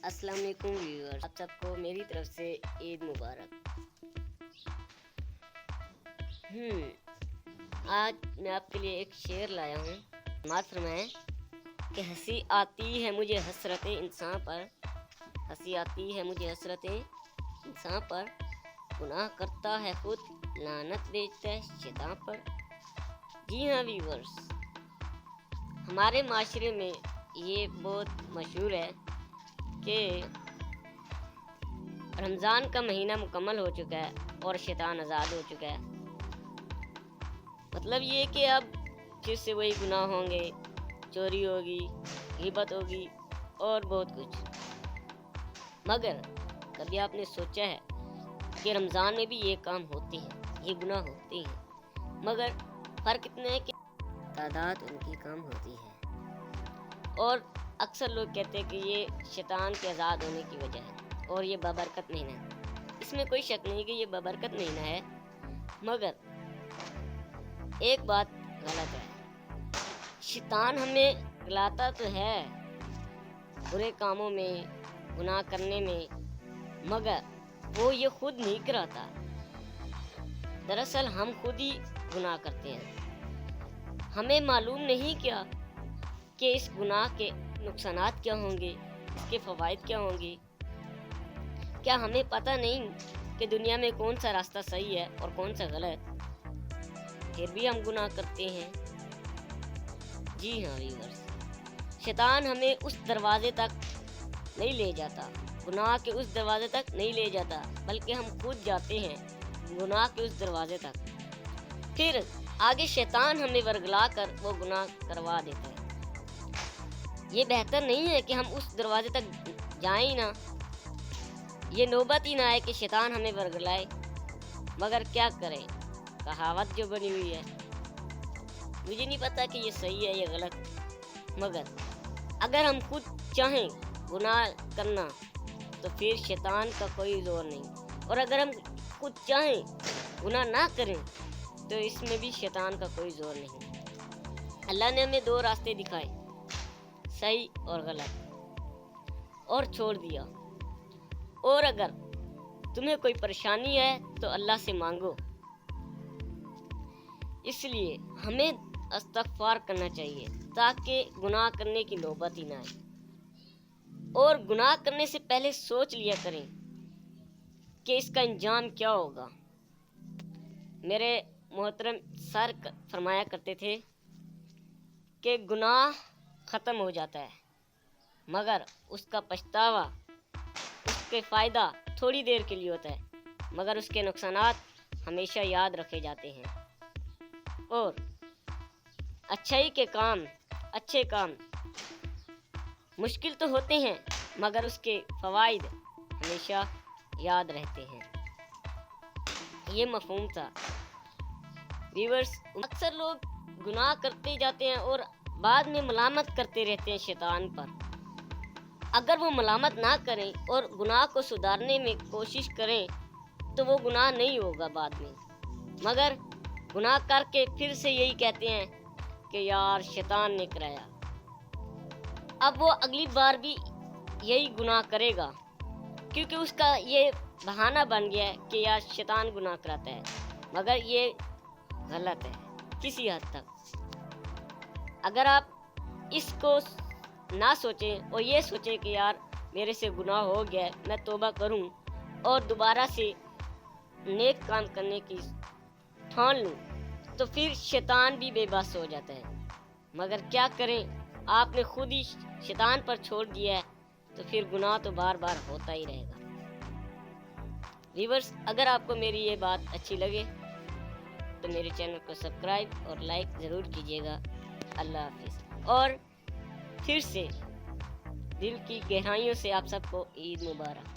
السلام علیکم ویورز، آپ سب کو میری طرف سے عید مبارک۔ آج میں آپ کے لیے ایک شعر لایا ہوں۔ سماعت فرمائیں کہ ہنسی آتی ہے مجھے حسرت انسان پر، ہنسی آتی ہے مجھے حسرت انسان پر، گناہ کرتا ہے خود لعنت بھیجتا ہے شیطان پر۔ جی ہاں ویورز، ہمارے معاشرے میں یہ بہت مشہور ہے کہ رمضان کا مہینہ مکمل ہو چکا ہے اور شیطان آزاد ہو چکا ہے۔ مطلب یہ کہ اب پھر سے وہی گناہ ہوں گے، چوری ہوگی، غیبت ہوگی اور بہت کچھ۔ مگر کبھی آپ نے سوچا ہے کہ رمضان میں بھی یہ کام ہوتے ہیں، یہ گناہ ہوتے ہیں، مگر فرق اتنا ہے کہ تعداد ان کی کم ہوتی ہے۔ اور اکثر لوگ کہتے ہیں کہ یہ شیطان کے آزاد ہونے کی وجہ ہے اور یہ بابرکت مہینہ ہے۔ اس میں کوئی شک نہیں کہ یہ بابرکت مہینہ ہے، مگر ایک بات غلط ہے۔ شیطان ہمیں گلاتا تو ہے برے کاموں میں، گناہ کرنے میں، مگر وہ یہ خود نہیں کراتا۔ دراصل ہم خود ہی گناہ کرتے ہیں۔ ہمیں معلوم نہیں کیا کہ اس گناہ کے نقصانات کیا ہوں گے، اس کے فوائد کیا ہوں گے۔ کیا ہمیں پتہ نہیں کہ دنیا میں کون سا راستہ صحیح ہے اور کون سا غلط، پھر بھی ہم گناہ کرتے ہیں۔ جی ہاں ویورز، شیطان ہمیں اس دروازے تک نہیں لے جاتا، گناہ کے اس دروازے تک نہیں لے جاتا، بلکہ ہم خود جاتے ہیں گناہ کے اس دروازے تک۔ پھر آگے شیطان ہمیں ورگلا کر وہ گناہ کروا دیتا ہے۔ یہ بہتر نہیں ہے کہ ہم اس دروازے تک جائیں ہی نہ، یہ نوبت ہی نہ آئے کہ شیطان ہمیں ورگلائے۔ مگر کیا کریں، کہاوت جو بنی ہوئی ہے، مجھے نہیں پتا کہ یہ صحیح ہے یا غلط، مگر اگر ہم خود چاہیں گناہ کرنا تو پھر شیطان کا کوئی زور نہیں، اور اگر ہم خود چاہیں گناہ نہ کریں تو اس میں بھی شیطان کا کوئی زور نہیں۔ اللہ نے ہمیں دو راستے دکھائے، صحیح اور غلط، اور چھوڑ دیا۔ اور اگر تمہیں کوئی پریشانی ہے تو اللہ سے مانگو۔ اس لیے ہمیں استغفار کرنا چاہیے تاکہ گناہ کرنے کی نوبت ہی نہ آئے، اور گناہ کرنے سے پہلے سوچ لیا کریں کہ اس کا انجام کیا ہوگا۔ میرے محترم سر فرمایا کرتے تھے کہ گناہ ختم ہو جاتا ہے مگر اس کا پچھتاوا، اس کے فائدہ تھوڑی دیر کے لیے ہوتا ہے، مگر اس کے نقصانات ہمیشہ یاد رکھے جاتے ہیں۔ اور اچھائی کے کام، اچھے کام مشکل تو ہوتے ہیں مگر اس کے فوائد ہمیشہ یاد رہتے ہیں۔ یہ مفہوم تھا ویورز۔ اکثر لوگ گناہ کرتے جاتے ہیں اور بعد میں ملامت کرتے رہتے ہیں شیطان پر۔ اگر وہ ملامت نہ کریں اور گناہ کو سدھارنے میں کوشش کریں تو وہ گناہ نہیں ہوگا بعد میں، مگر گناہ کر کے پھر سے یہی کہتے ہیں کہ یار شیطان نے کرایا۔ اب وہ اگلی بار بھی یہی گناہ کرے گا کیونکہ اس کا یہ بہانہ بن گیا ہے کہ یار شیطان گناہ کراتا ہے، مگر یہ غلط ہے کسی حد تک۔ اگر آپ اس کو نہ سوچیں اور یہ سوچیں کہ یار میرے سے گناہ ہو گیا ہے، میں توبہ کروں اور دوبارہ سے نیک کام کرنے کی ٹھان لوں، تو پھر شیطان بھی بے بس ہو جاتا ہے۔ مگر کیا کریں، آپ نے خود ہی شیطان پر چھوڑ دیا ہے تو پھر گناہ تو بار بار ہوتا ہی رہے گا۔ ویورز، اگر آپ کو میری یہ بات اچھی لگے تو میرے چینل کو سبسکرائب اور لائک ضرور کیجیے گا۔ اللہ حافظ۔ اور پھر سے دل کی گہرائیوں سے آپ سب کو عید مبارک۔